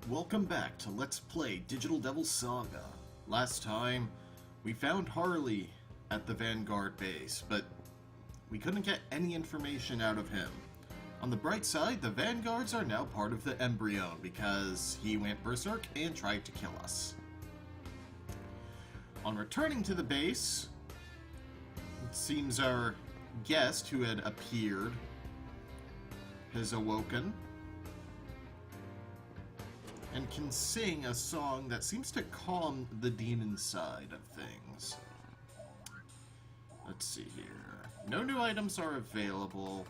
Welcome back to Let's Play Digital Devil Saga. Last time, we found Harley at the Vanguard base, but we couldn't get any information out of him. On the bright side, the Vanguards are now part of the Embryon because he went berserk and tried to kill us. On returning to the base, it seems our guest who had appeared has awoken and can sing a song that seems to calm the demon side of things. Let's see here. No new items are available.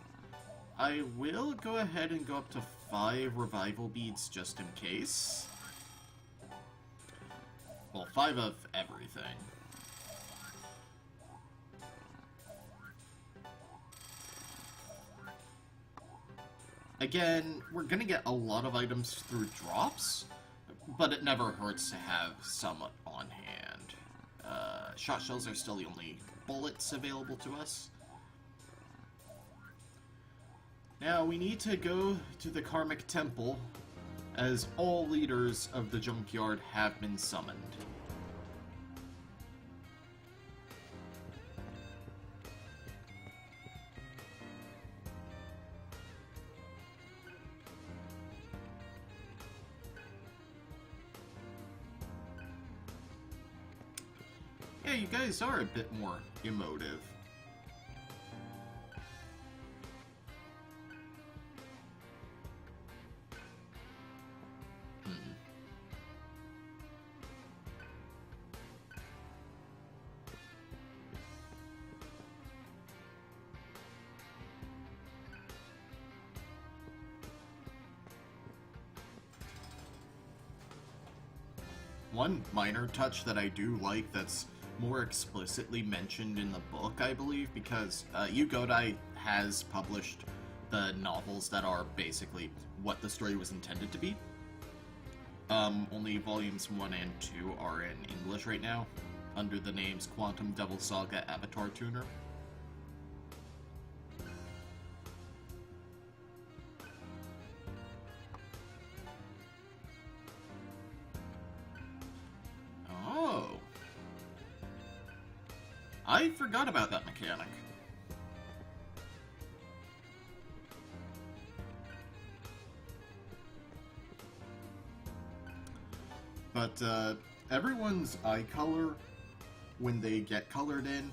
I will go ahead and go up to 5 revival beads just in case. Well, 5 of everything. Again, we're gonna get a lot of items through drops, but it never hurts to have some on hand. Shot shells are still the only bullets available to us. Now, we need to go to the Karmic Temple, as all leaders of the junkyard have been summoned. Yeah, you guys are a bit more emotive. One minor touch that I do like that's more explicitly mentioned in the book, I believe, because Yu Godai has published the novels that are basically what the story was intended to be. Only volumes 1 and 2 are in English right now, under the names Quantum Devil Saga Avatar Tuner. Oh! I forgot about that mechanic. But, everyone's eye color, when they get colored in,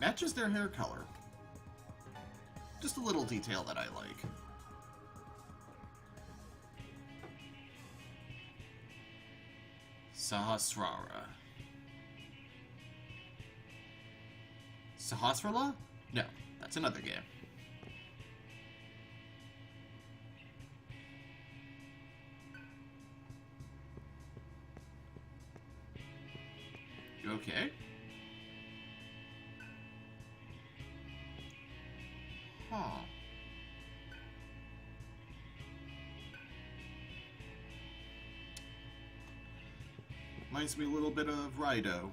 matches their hair color. Just a little detail that I like. Sahasrara. Sahasrara? No, that's another game. You okay? Huh. Reminds me a little bit of Rido.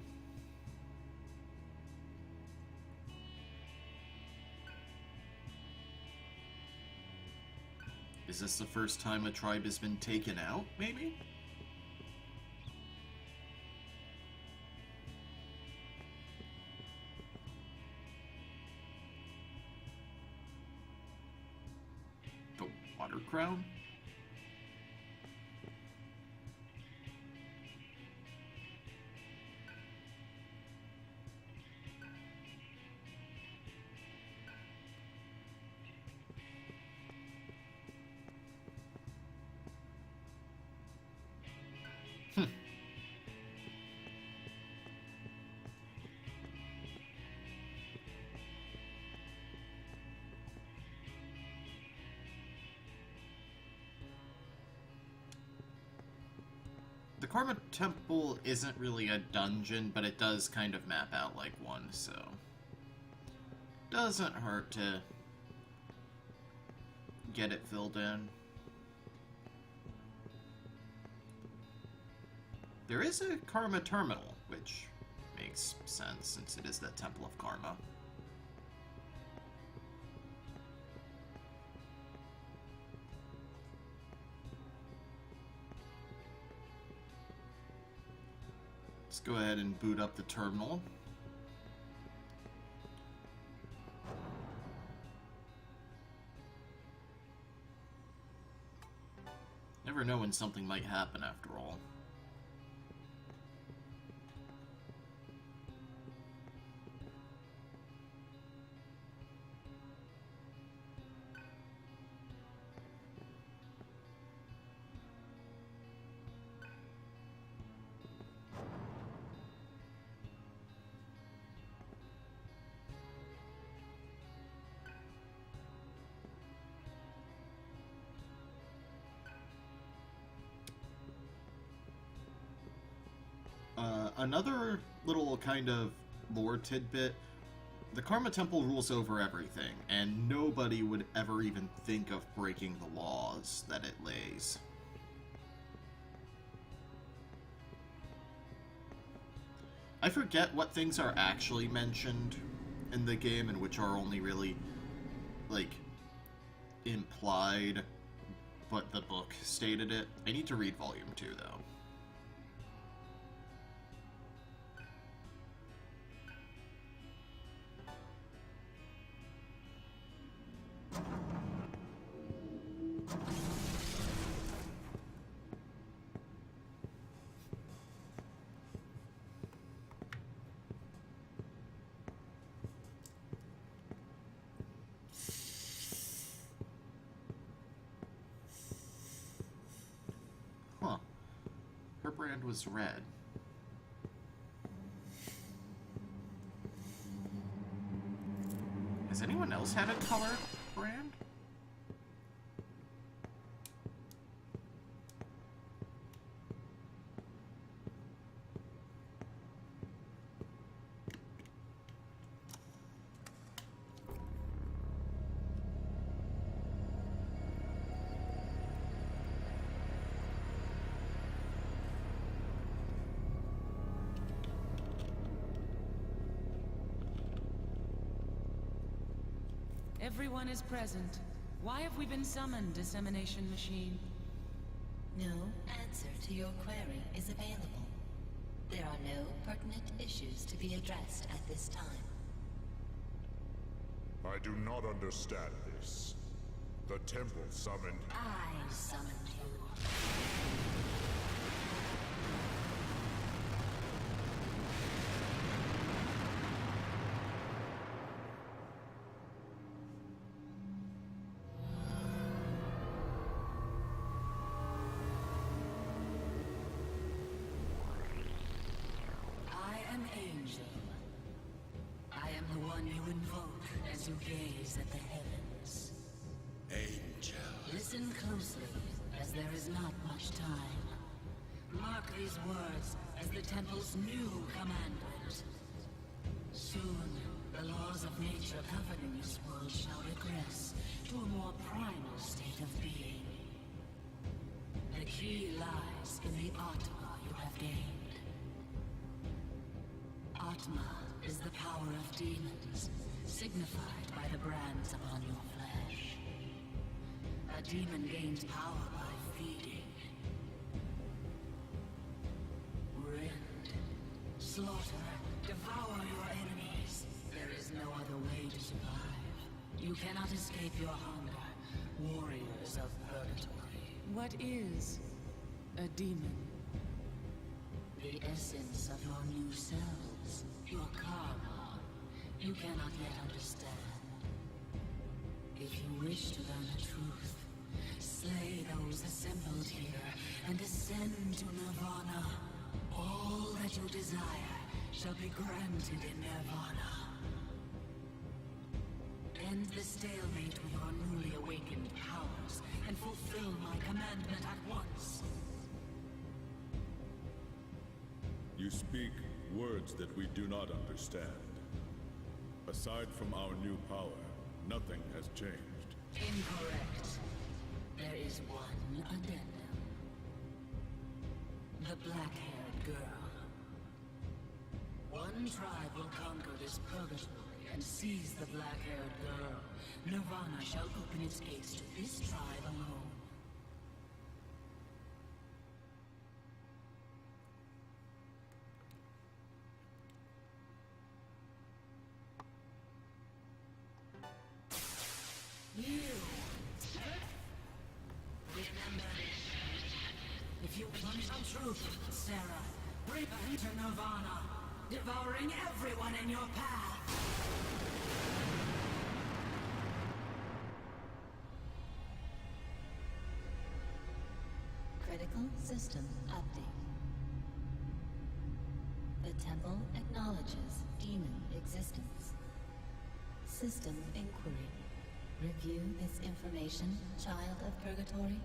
Is this the first time a tribe has been taken out, maybe? The Water Crown? The Karma Temple isn't really a dungeon, but it does kind of map out like one, so doesn't hurt to get it filled in. There is a Karma Terminal, which makes sense since it is the Temple of Karma. Let's go ahead and boot up the terminal. Never know when something might happen after all. Another little kind of lore tidbit, the Karma Temple rules over everything, and nobody would ever even think of breaking the laws that it lays. I forget what things are actually mentioned in the game and which are only really, like, implied, but the book stated it. I need to read Volume 2, though. Huh. Her brand was red. Has anyone else had a color brand? Everyone is present. Why have we been summoned, Dissemination Machine? No answer to your query is available. There are no pertinent issues to be addressed at this time. I do not understand this. The temple summoned... I summoned you. As you gaze at the heavens. Angel. Listen closely, as there is not much time. Mark these words as the temple's new commandment. Soon, the laws of nature governing this world shall regress to a more primal state of being. The key lies in the Atma you have gained. Atma is the power of demons, signified by the brands upon your flesh. A demon gains power by feeding. Rend, slaughter, devour your enemies. There is no other way to survive. You cannot escape your hunger, warriors of purgatory. What is a demon? The essence of your new selves, your karma. You cannot yet understand. If you wish to learn the truth, slay those assembled here and ascend to Nirvana. All that you desire shall be granted in Nirvana. End the stalemate with your newly awakened powers and fulfill my commandment at once. You speak words that we do not understand. Aside from our new power, nothing has changed. Incorrect. There is one addendum. The black-haired girl. One tribe will conquer this purgatory and seize the black-haired girl. Nirvana shall open its gates to this tribe alone. If you plunge the truth, Sarah, bring her to Nirvana, devouring everyone in your path. Critical system update. The temple acknowledges demon existence. System inquiry. Review this information, child of purgatory.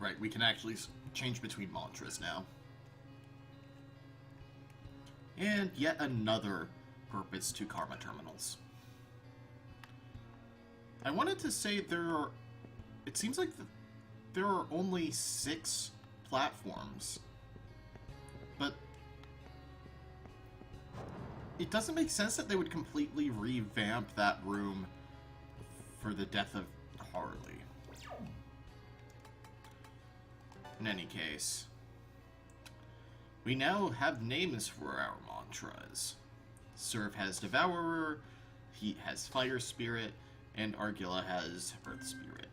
Right, we can actually change between mantras now. And yet another purpose to Karma Terminals. I wanted to say it seems like there are only 6 platforms, but it doesn't make sense that they would completely revamp that room for the death of Harley. In any case, we now have names for our mantras. Serf has Devourer, Heat has Fire Spirit, and Argula has Earth Spirit.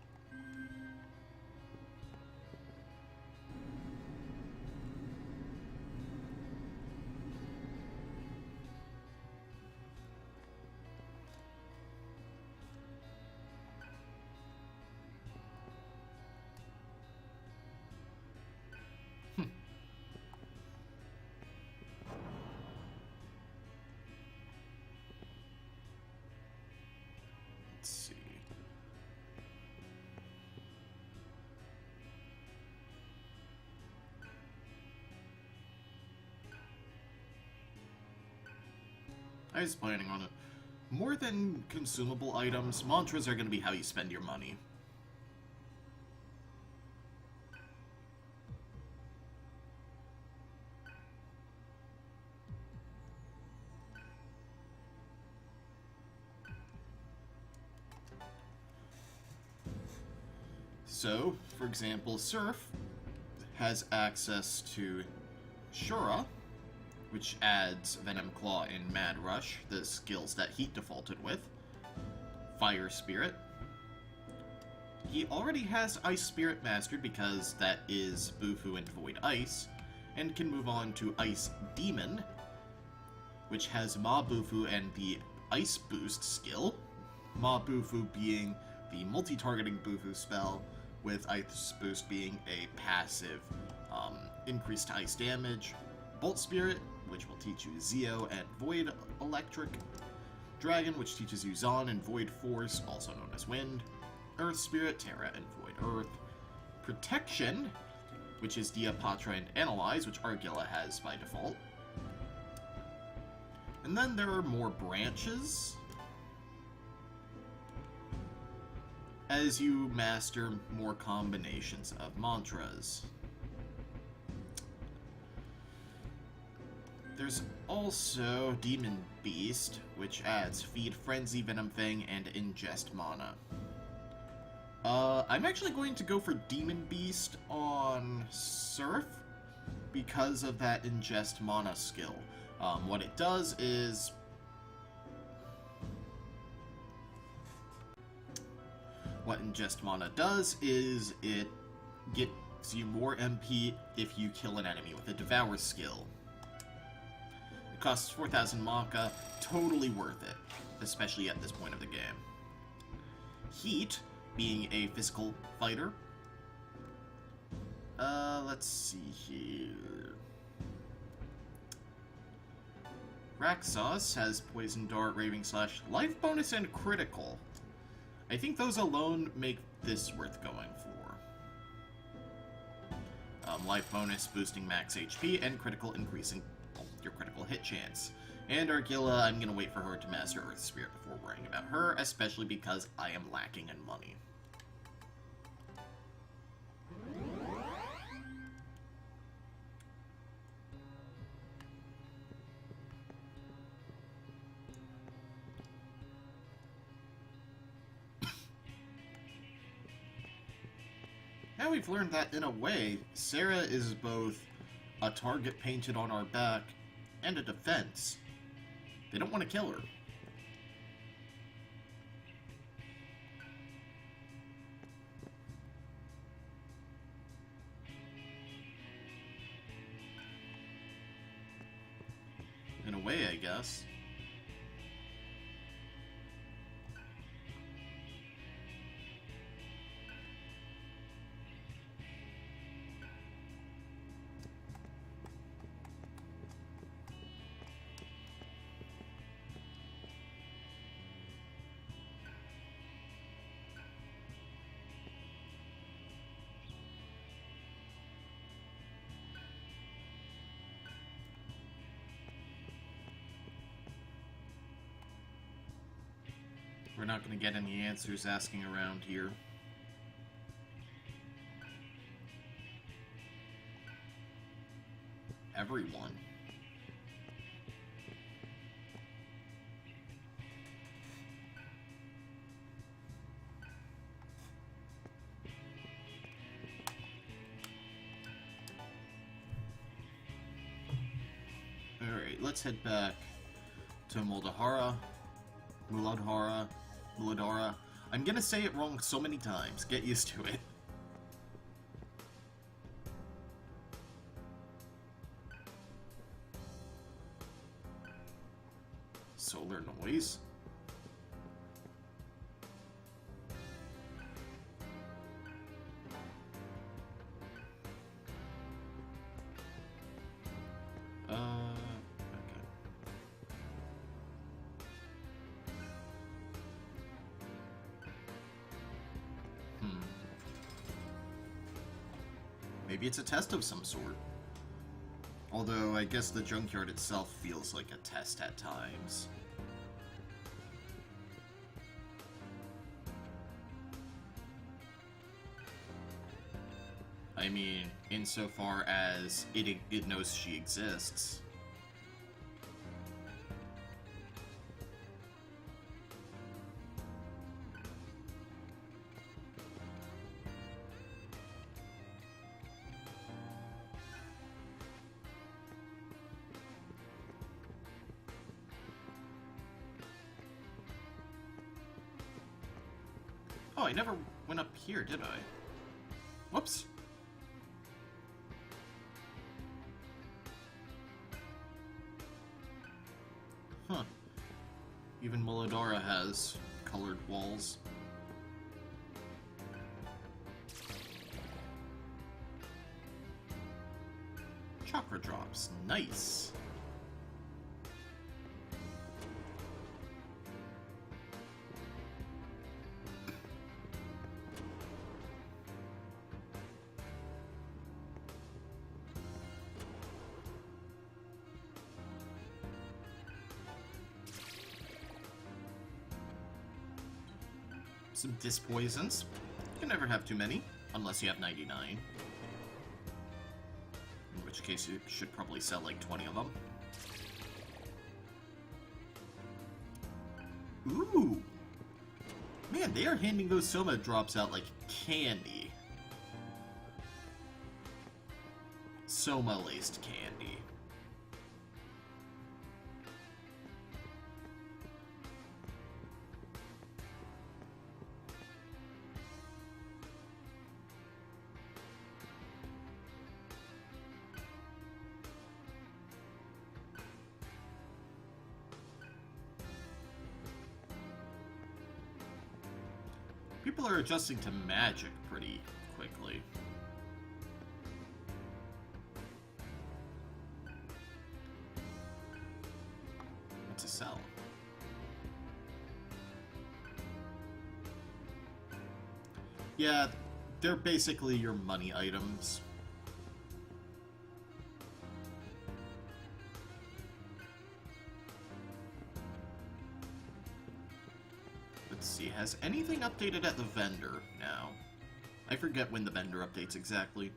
Let's see. I was planning on it. More than consumable items, mantras are going to be how you spend your money. So, for example, Surf has access to Shura, which adds Venom Claw and Mad Rush, the skills that Heat defaulted with. Fire Spirit. He already has Ice Spirit mastered because that is Bufu and Void Ice, and can move on to Ice Demon, which has Ma Bufu and the Ice Boost skill. Ma Bufu being the multi-targeting Bufu spell, with Ice Boost being a passive increased ice damage. Bolt Spirit, which will teach you Zeo and Void Electric. Dragon, which teaches you Zon and Void Force, also known as Wind. Earth Spirit, Terra and Void Earth. Protection, which is Dia, Patra, and Analyze, which Argula has by default. And then there are more branches as you master more combinations of mantras. There's also Demon Beast, which adds Feed, Frenzy, Venom Fang, and Ingest Mana. I'm actually going to go for Demon Beast on Surf because of that Ingest Mana skill. What it does is... What Ingest Mana does is it gets you more MP if you kill an enemy with a Devour skill. It costs 4,000 Maka, totally worth it, especially at this point of the game. Heat, being a physical fighter. Let's see here. Raxos has Poison Dart, Raving Slash, Life Bonus, and Critical. I think those alone make this worth going for. Life bonus boosting max HP, and critical increasing your critical hit chance. And Argula, I'm gonna wait for her to master Earth Spirit before worrying about her, especially because I am lacking in money. Now we've learned that, in a way, Sarah is both a target painted on our back and a defense. They don't want to kill her. way, I guess. We're not going to get any answers asking around here. Everyone. Alright, let's head back to Muladhara. Muladhara. I'm gonna say it wrong so many times. Get used to it. Solar noise? Okay. Maybe it's a test of some sort. Although, I guess the junkyard itself feels like a test at times. I mean, insofar as it knows she exists. Oh, I never went up here, did I? Whoops. Huh. Even Muladhara has colored walls. Chakra drops. Nice. Some dispoisons. You can never have too many, unless you have 99. In which case you should probably sell like 20 of them. Ooh! Man, they are handing those Soma drops out like candy. Soma-laced candy. People are adjusting to magic pretty quickly. What to sell? Yeah, they're basically your money items. Let's see, has anything updated at the vendor now? I forget when the vendor updates exactly.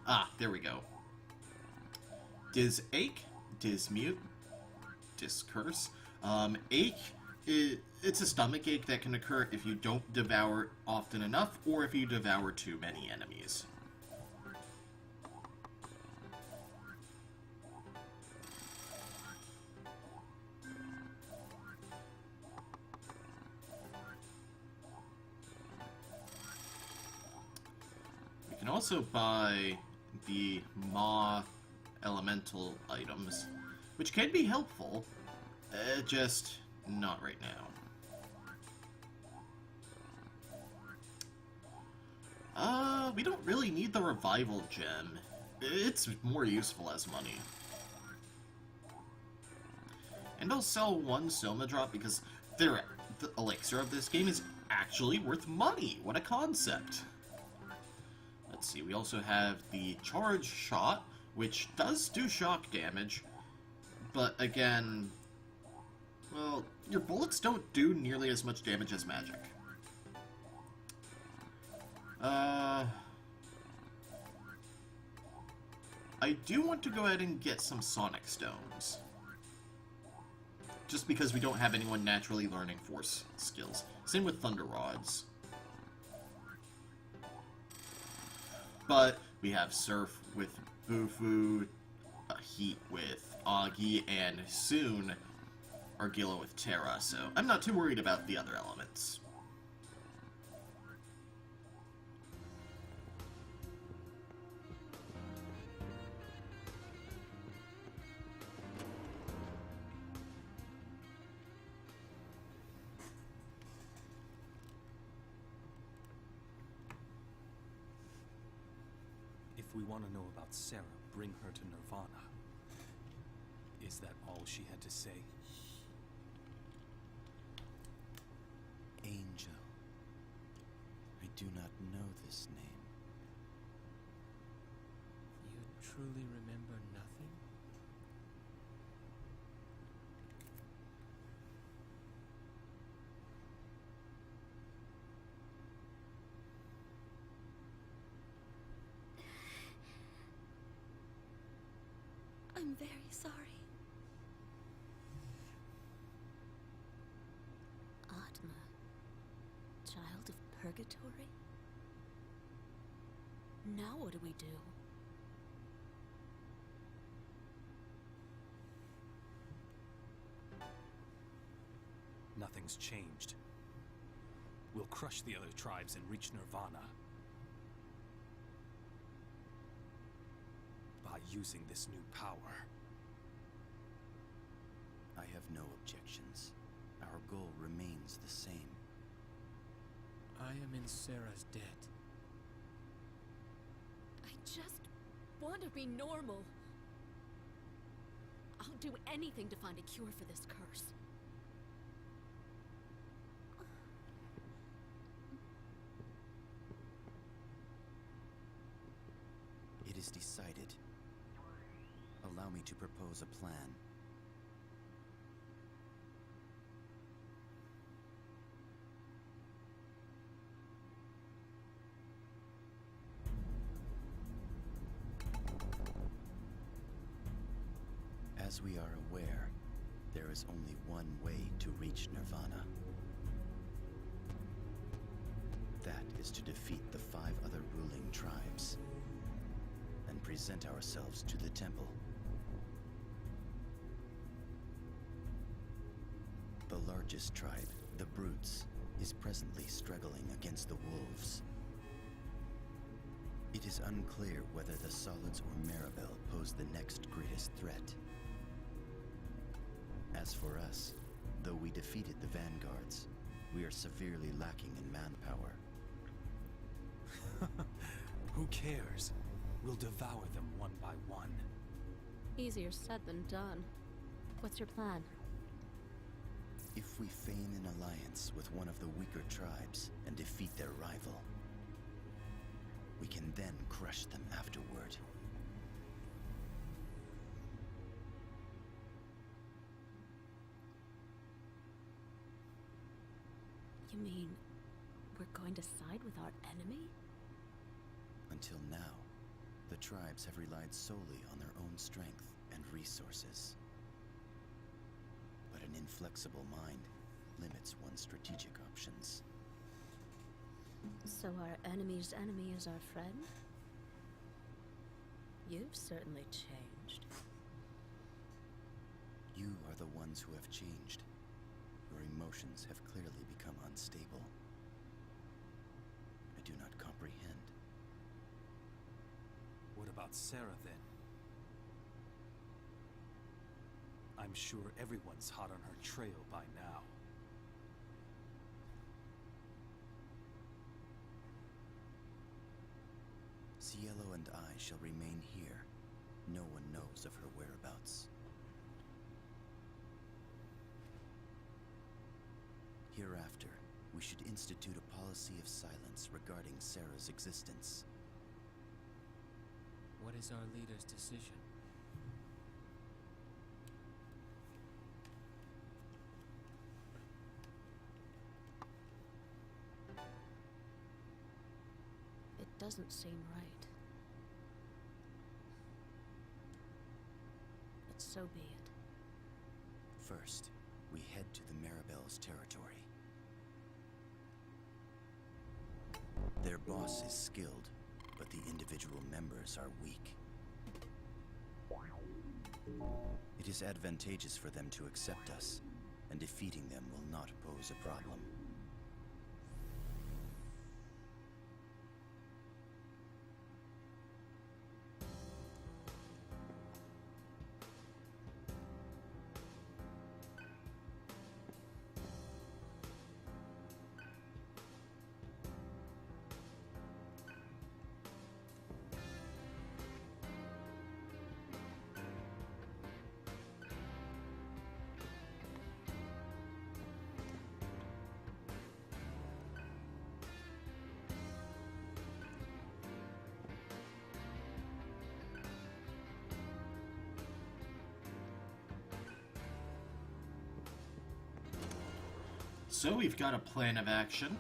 Ah, there we go. Disache, Dismute, Discurse. Ache, it's a stomach ache that can occur if you don't devour often enough, or if you devour too many enemies. You can also buy the Maw elemental items, which can be helpful, just not right now. We don't really need the revival gem. It's more useful as money. And I'll sell one Soma drop because the elixir of this game is actually worth money. What a concept. Let's see, we also have the charge shot, which does do shock damage, but again, well, your bullets don't do nearly as much damage as magic. I do want to go ahead and get some Sonic Stones. Just because we don't have anyone naturally learning Force skills. Same with Thunder Rods. But we have Surf with Bufu, Heat with Augie, and soon Argilla with Terra, so I'm not too worried about the other elements. If we want to know about Sarah, bring her to Nirvana. Is that all she had to say? Angel. I do not know this name. You truly remember nothing? I'm very sorry. Atma, child of purgatory? Now what do we do? Nothing's changed. We'll crush the other tribes and reach Nirvana. By using this new power. I have no objections. Our goal remains the same. I am in Sarah's debt. I just want to be normal. I'll do anything to find a cure for this curse. It is decided. Allow me to propose a plan. As we are aware, there is only one way to reach Nirvana. That is to defeat the 5 other ruling tribes and present ourselves to the temple. The largest tribe, the Brutes, is presently struggling against the Wolves. It is unclear whether the Solids or Maribel pose the next greatest threat. As for us, though we defeated the Vanguards, we are severely lacking in manpower. Who cares? We'll devour them one by one. Easier said than done. What's your plan? If we feign an alliance with one of the weaker tribes and defeat their rival, we can then crush them afterward. You mean we're going to side with our enemy? Until now, the tribes have relied solely on their own strength and resources. But an inflexible mind limits one's strategic options. So our enemy's enemy is our friend? You've certainly changed. You are the ones who have changed. Your emotions have clearly become unstable. I do not comprehend. What about Sarah then? I'm sure everyone's hot on her trail by now. Cielo and I shall remain here. No one knows of her whereabouts. Hereafter, we should institute a policy of silence regarding Sarah's existence. What is our leader's decision? It doesn't seem right. But so be it. First, we head to the Maribel's territory. Their boss is skilled, but the individual members are weak. It is advantageous for them to accept us, and defeating them will not pose a problem. So we've got a plan of action.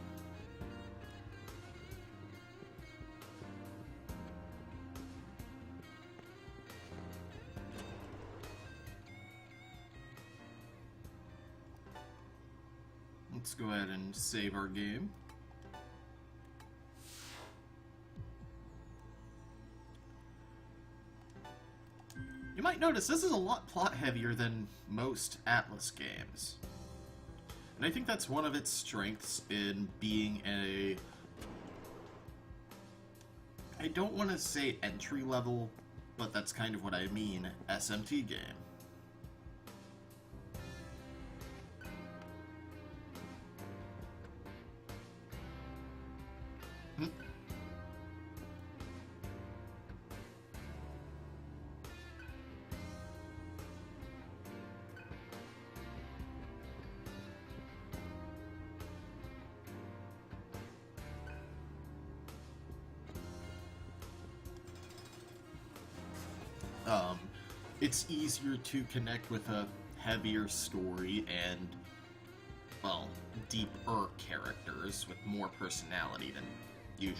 Let's go ahead and save our game. You might notice this is a lot plot heavier than most Atlas games. And I think that's one of its strengths in being a... I don't want to say entry level, but that's kind of what I mean, SMT game. It's easier to connect with a heavier story and, well, deeper characters with more personality than usual.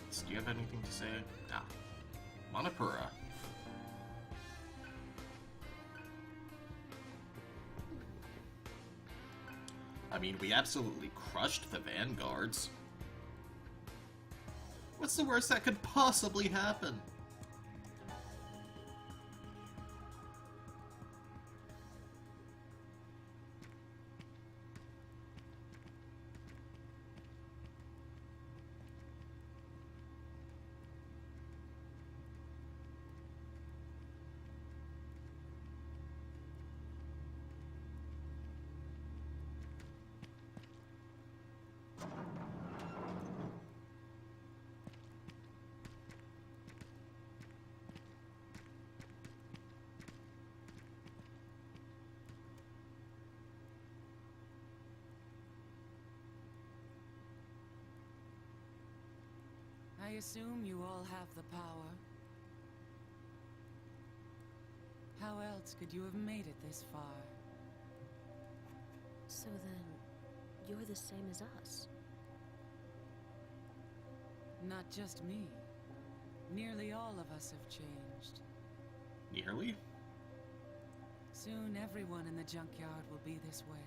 Do you have anything to say? Ah, Manapura. I mean, we absolutely crushed the Vanguards. What's the worst that could possibly happen? I assume you all have the power. How else could you have made it this far? So then, you're the same as us. Not just me. Nearly all of us have changed. Nearly? Soon everyone in the junkyard will be this way.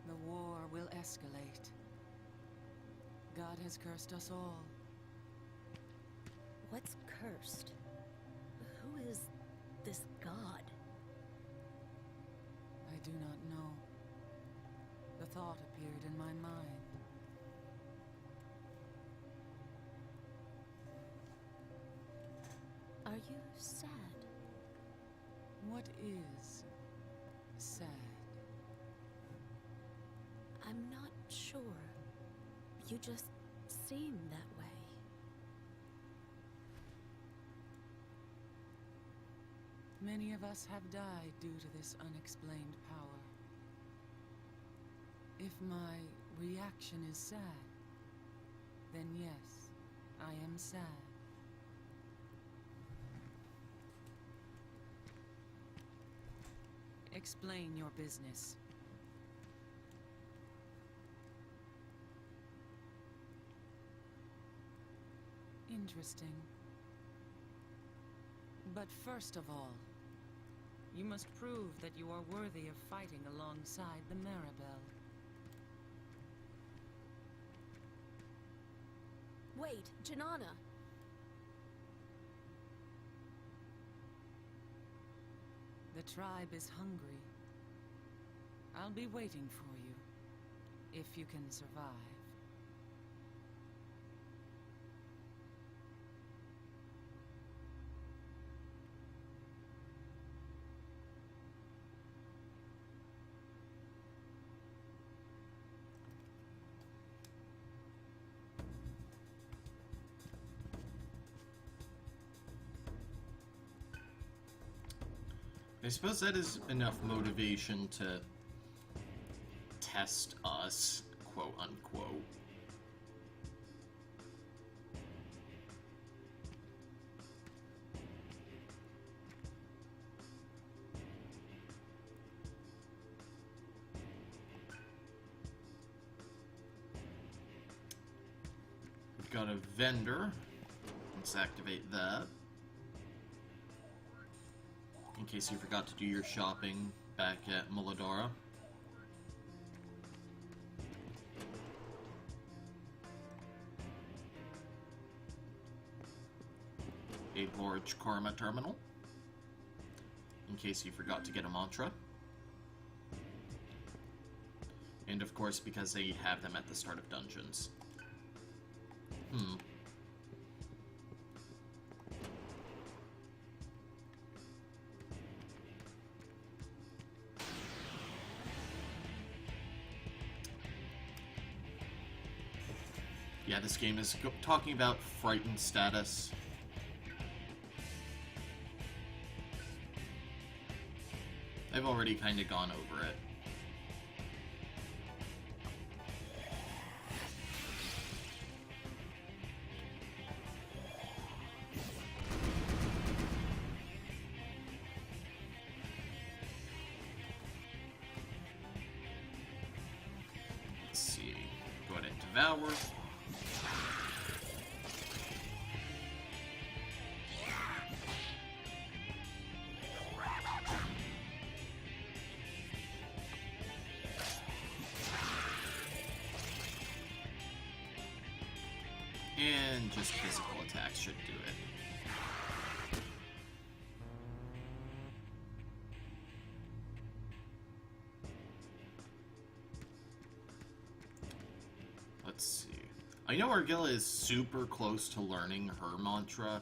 The war will escalate. God has cursed us all. What's cursed? Who is this god? I do not know. thought appeared in my mind. Are you sad? What is sad? I'm not sure. You just seem that way. Many of us have died due to this unexplained power. If my reaction is sad, then yes, I am sad. Explain your business. Interesting. But first of all, you must prove that you are worthy of fighting alongside the Maribel. Wait, Janana! The tribe is hungry. I'll be waiting for you, if you can survive. I suppose that is enough motivation to test us, quote unquote. We've got a vendor. Let's activate that. In case you forgot to do your shopping back at Muladhara. A large Karma terminal. In case you forgot to get a mantra. And of course, because they have them at the start of dungeons. Yeah, this game is talking about frightened status. I've already kind of gone over it. Let's see. Go ahead and devour. And just physical attacks should do it. Let's see. I know Argilla is super close to learning her mantra,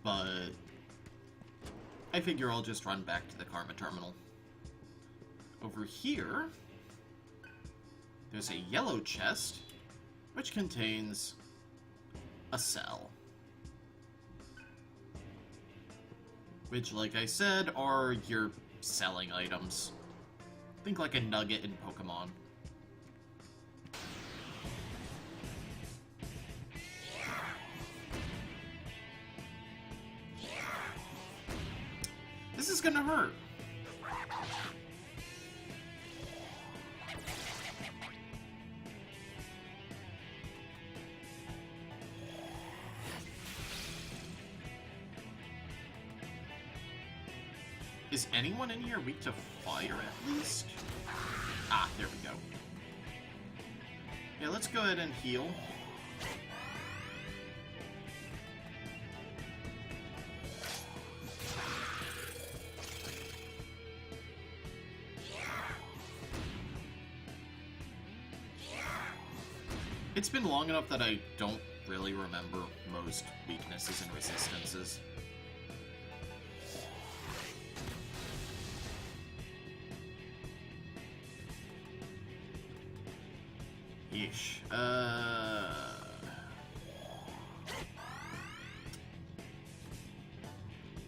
but I figure I'll just run back to the Karma Terminal. Over here, there's a yellow chest, which contains a cell. Which, like I said, are your selling items. Think like a nugget in Pokemon. This is gonna hurt. Is anyone in here weak to fire, at least? Ah, there we go. Yeah, let's go ahead and heal. It's been long enough that I don't really remember most weaknesses and resistances. Yeesh.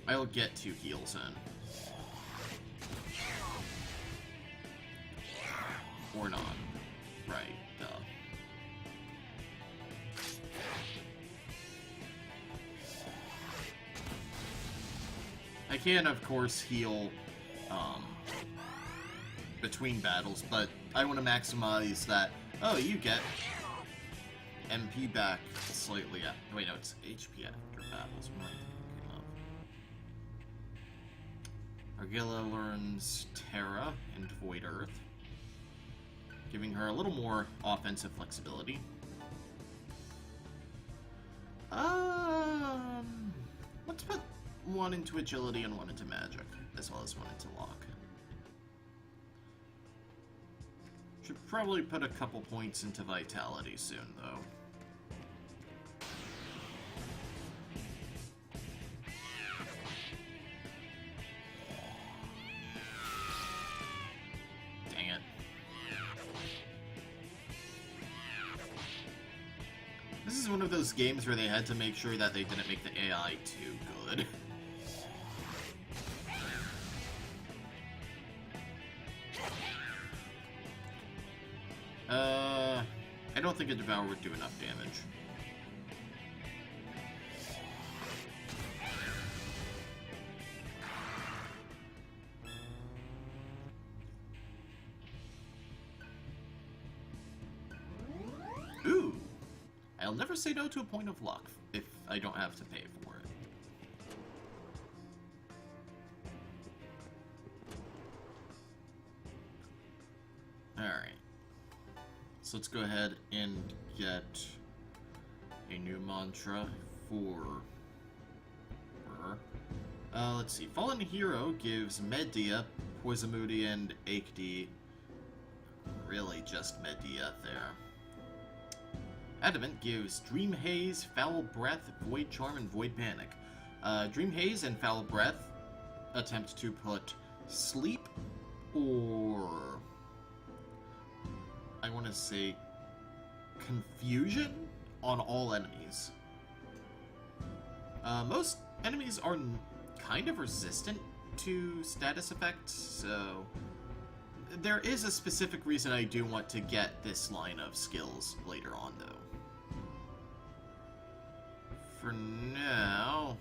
I'll get 2 heals in. Or not. Right, duh. I can, of course, heal between battles, but I want to maximize that. Oh, you get MP back slightly. Wait, no, it's HP after battles. What am I thinking of? Argilla learns Terra and Void Earth, giving her a little more offensive flexibility. Let's put 1 into Agility and 1 into Magic, as well as 1 into Lock. Should probably put a couple points into Vitality soon, though. Dang it. This is one of those games where they had to make sure that they didn't make the AI too good. I don't think a Devour would do enough damage. Ooh! I'll never say no to a point of luck if I don't have to pay for it. Alright. So let's go ahead and get a new mantra for her. Let's see. Fallen Hero gives Medea, Poisonmoody, and Aikdi. Really just Medea there. Adamant gives Dream Haze, Foul Breath, Void Charm, and Void Panic. Dream Haze and Foul Breath attempt to put sleep or... I want to say confusion on all enemies. Most enemies are kind of resistant to status effects, so there is a specific reason I do want to get this line of skills later on, though. For now,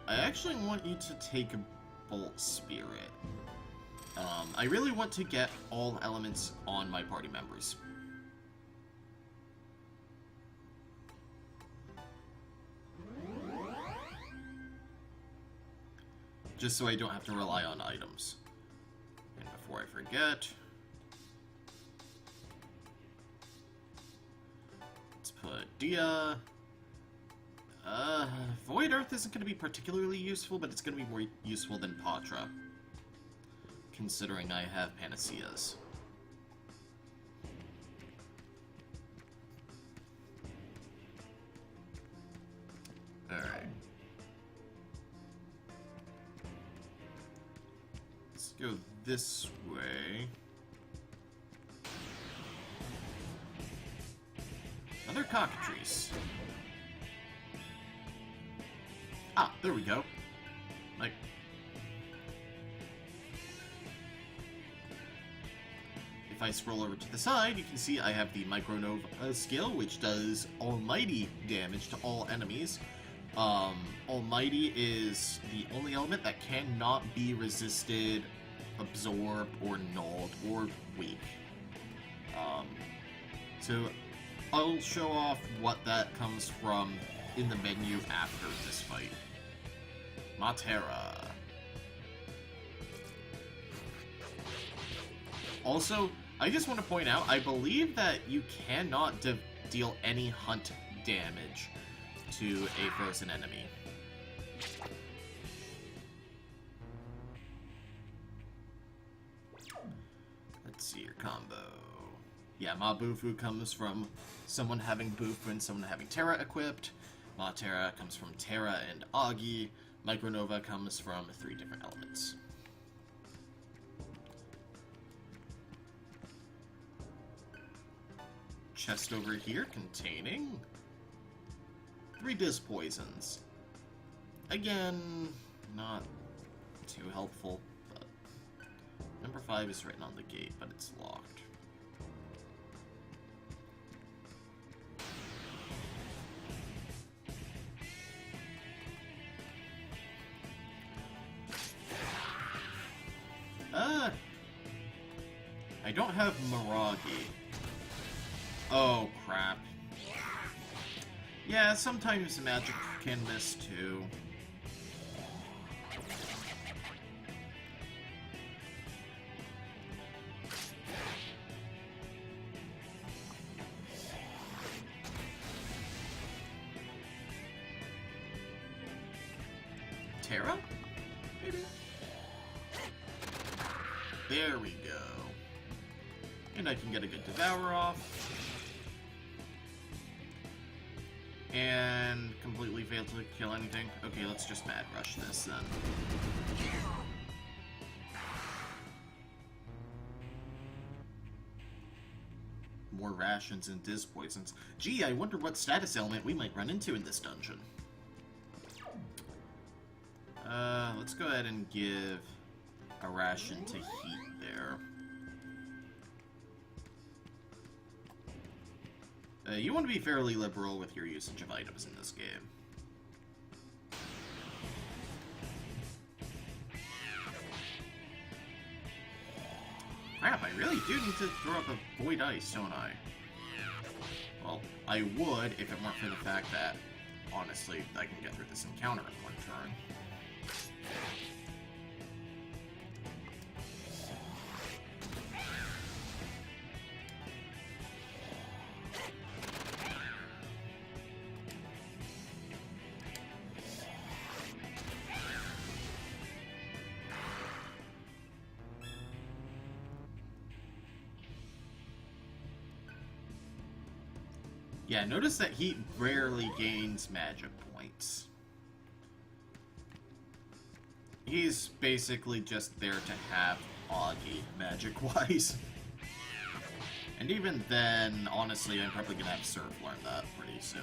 I actually want you to take a Bolt Spirit. I really want to get all elements on my party members. Just so I don't have to rely on items. And before I forget, let's put Dia. Void Earth isn't going to be particularly useful, but it's going to be more useful than Patra, considering I have Panaceas. Alright. Let's go this way. Another cockatrice. Ah, there we go. Like, if I scroll over to the side, you can see I have the Micronova skill, which does almighty damage to all enemies. Almighty is the only element that cannot be resisted, absorbed, or nulled, or weak. So I'll show off what that comes from in the menu after this fight. Matera. Also, I just want to point out, I believe that you cannot deal any hunt damage to a frozen enemy. Let's see your combo. Yeah, Mabufu comes from someone having Bufu and someone having Terra equipped. Ma-Terra comes from Terra and Agi. Micronova comes from 3 different elements. Chest over here containing 3 disc poisons. Again, not too helpful, but number 5 is written on the gate, but it's locked. I don't have Miragi. Oh, crap. Yeah, sometimes magic can miss, too. Terra? Maybe? There we go. And I can get a good Devour off. And completely fail to kill anything. Okay, let's just mad rush this then. More rations and disc poisons. Gee, I wonder what status element we might run into in this dungeon. Let's go ahead and give a ration to heat there. You want to be fairly liberal with your usage of items in this game. Crap, I really do need to throw up a void ice, don't I? Well, I would if it weren't for the fact that, honestly, I can get through this encounter in 1 turn. Yeah, notice that he rarely gains magic points. He's basically just there to have Augie, magic-wise. And even then, honestly, I'm probably gonna have Surf learn that pretty soon.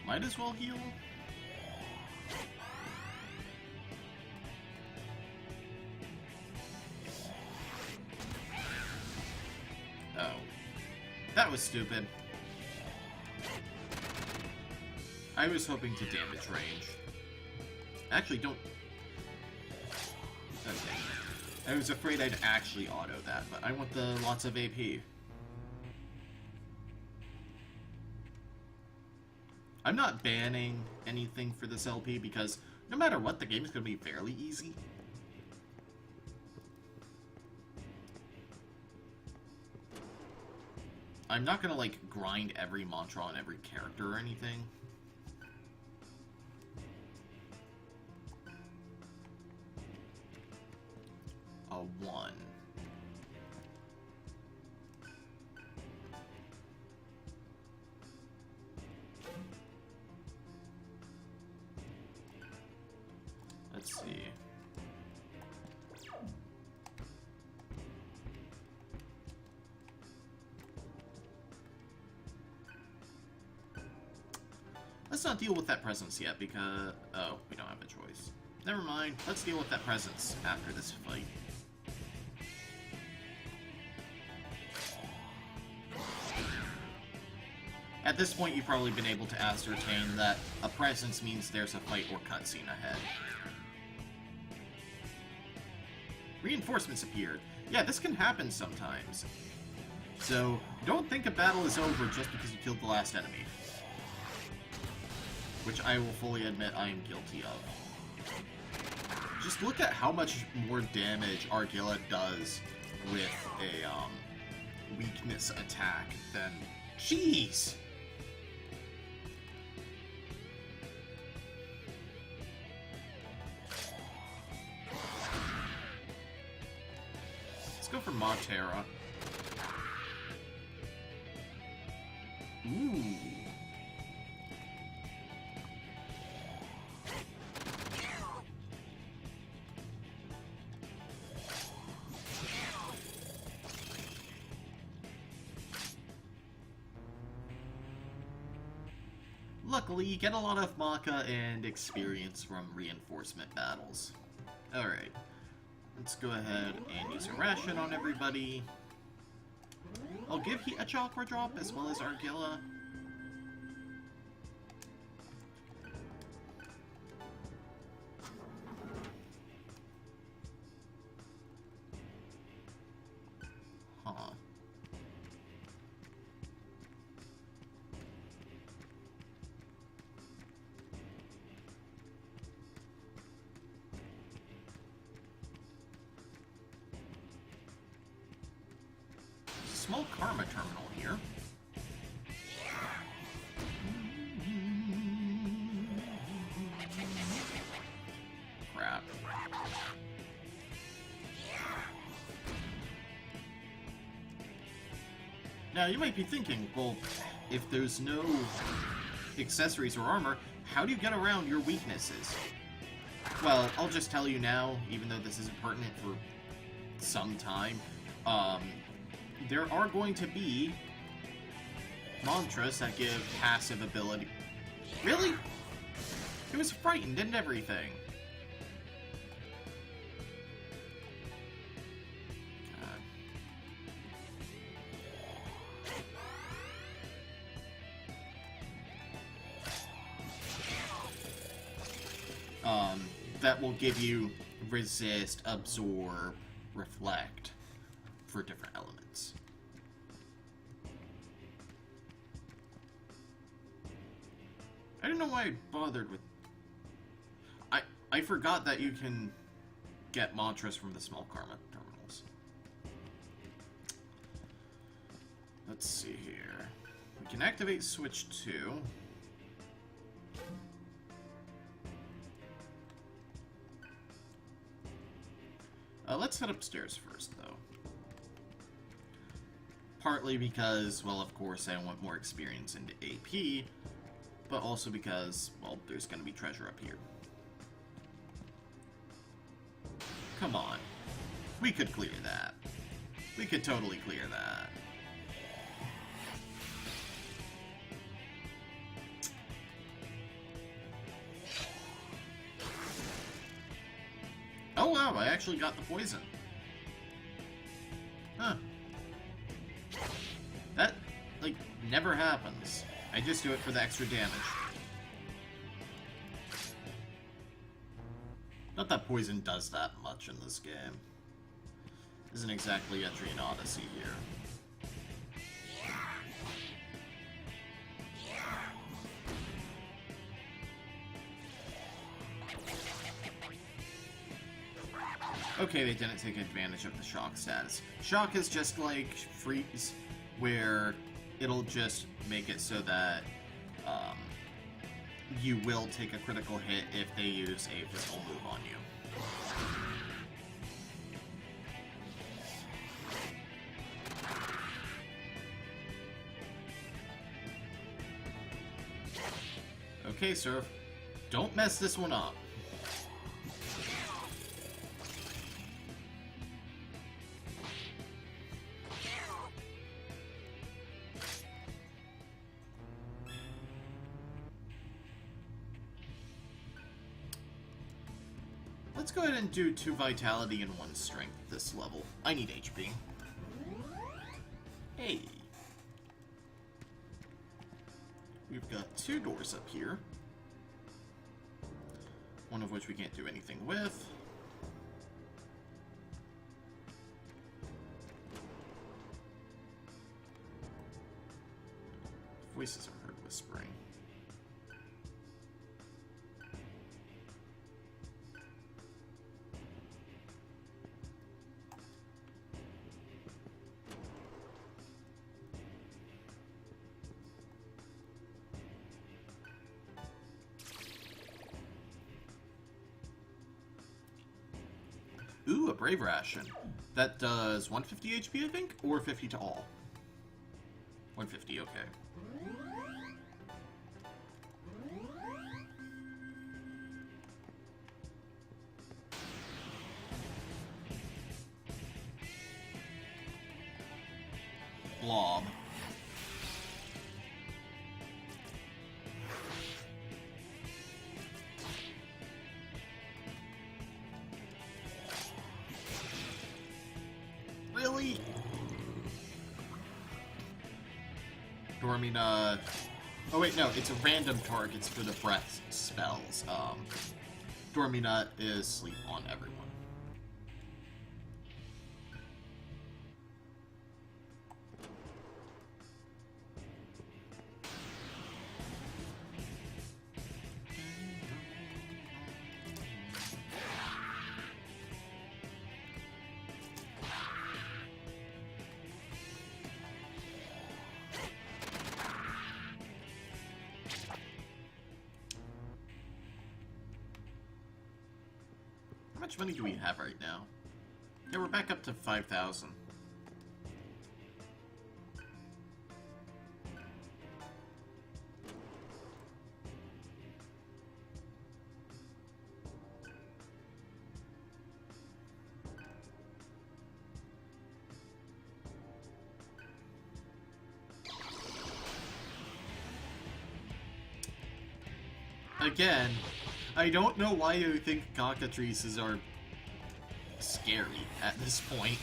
Might as well heal. Oh. That was stupid. I was hoping to damage range. Actually, don't... Okay. I was afraid I'd actually auto that, but I want the lots of AP. I'm not banning anything for this LP because no matter what, the game is going to be fairly easy. I'm not going to, like, grind every mantra on every character or anything. A 1. Let's see. Let's not deal with that presence yet because... Oh, we don't have a choice. Never mind. Let's deal with that presence after this fight. At this point, you've probably been able to ascertain that a presence means there's a fight or cutscene ahead. Reinforcements appeared. Yeah, this can happen sometimes. So, don't think a battle is over just because you killed the last enemy. Which I will fully admit I am guilty of. Just look at how much more damage Argilla does with a weakness attack than Jeez! Let's go for Montera. Ooh. Luckily, you get a lot of Maka and experience from reinforcement battles. Alright. Let's go ahead and use a ration on everybody. I'll give a chakra drop as well as Argilla. Huh. Small karma terminal here. Crap. Now you might be thinking, well, if there's no accessories or armor, how do you get around your weaknesses? Well, I'll just tell you now, even though this isn't pertinent for some time, there are going to be mantras that give passive ability. Really? It was frightened and everything. That will give you resist, absorb, reflect for different elements. I don't know why I bothered with... I forgot that you can get mantras from the small karma terminals. Let's see here. We can activate switch 2. Let's head upstairs first, though. Partly because, well, of course, I want more experience into AP, but also because, well, there's going to be treasure up here. Come on. We could clear that. We could totally clear that. Oh wow, I actually got the poison. Huh. That, like, never happens. I just do it for the extra damage. Not that poison does that much in this game. Isn't exactly Etrian Odyssey here. Okay, they didn't take advantage of the shock status. Shock is just like freeze, where it'll just make it so that you will take a critical hit if they use a physical move on you. Okay, sir. Don't mess this one up. Let's go ahead and do 2 vitality and 1 strength this level. I need HP. Hey. We've got 2 doors up here. One of which we can't do anything with. Voices are heard whispering. Ooh, a Brave Ration. That does 150 HP, I think? Or 50 to all? 150, okay. Blob. Really? Dormina... Oh wait, no, it's a random targets for the breath spells. Dormina is sleep on everyone. How much money do we have right now? Yeah, we're back up to 5,000. Again, I don't know why you think cockatrices are scary at this point.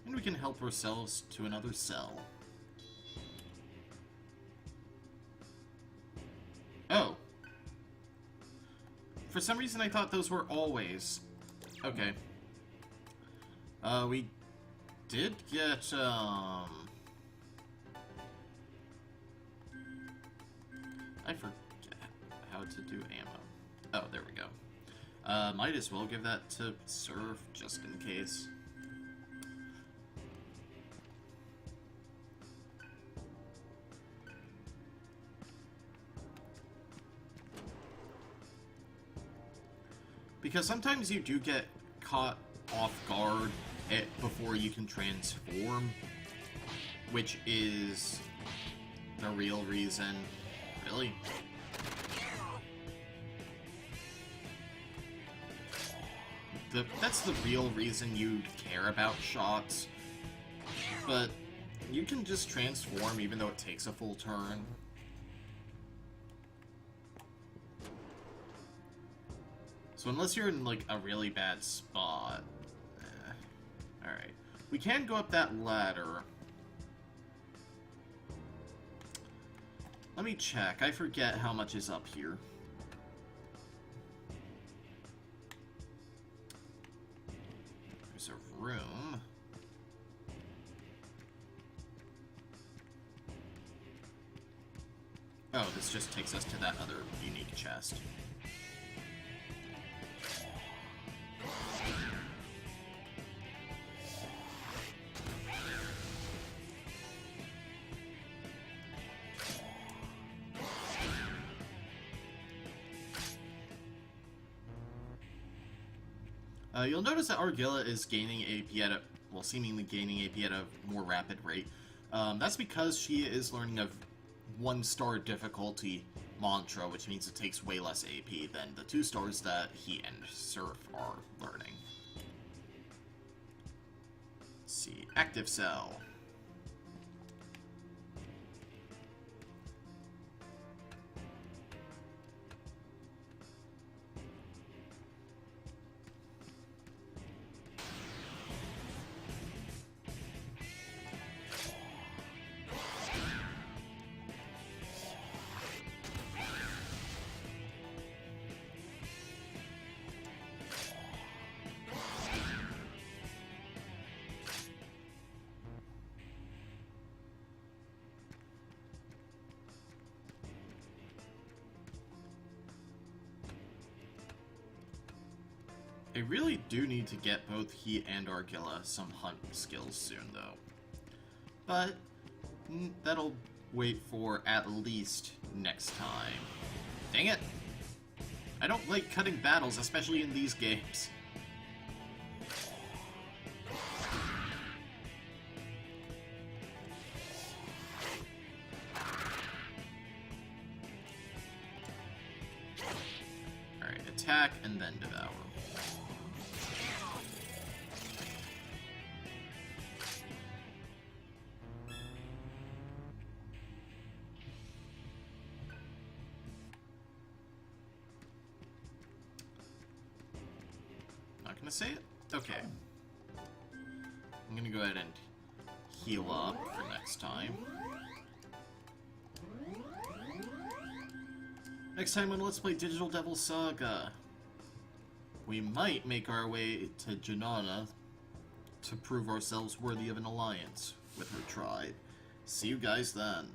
And we can help ourselves to another cell. Oh. For some reason I thought those were always. Okay. We did get, I forget how to do ammo. Oh, there we go. Might as well give that to Serve, just in case. Because sometimes you do get caught off guard before you can transform, which is the real reason. Really? That's the real reason you'd care about shots. But you can just transform even though it takes a full turn. So unless you're in, like, a really bad spot... Alright. We can go up that ladder. Let me check. I forget how much is up here. There's a room. Oh, this just takes us to that other unique chest. You'll notice that Argilla is gaining AP at a, well, seemingly gaining AP at a more rapid rate. That's because she is learning a 1-star difficulty mantra, which means it takes way less AP than the 2 stars that he and Surf are learning. Let's see, active cell. I really do need to get both he and Argilla some hunt skills soon, though. But that'll wait for at least next time. Dang it! I don't like cutting battles, especially in these games. Alright, attack and then devour. Not gonna say it? Okay. I'm gonna go ahead and heal up for next time. Next time on Let's Play Digital Devil Saga, we might make our way to Janana to prove ourselves worthy of an alliance with her tribe. See you guys then.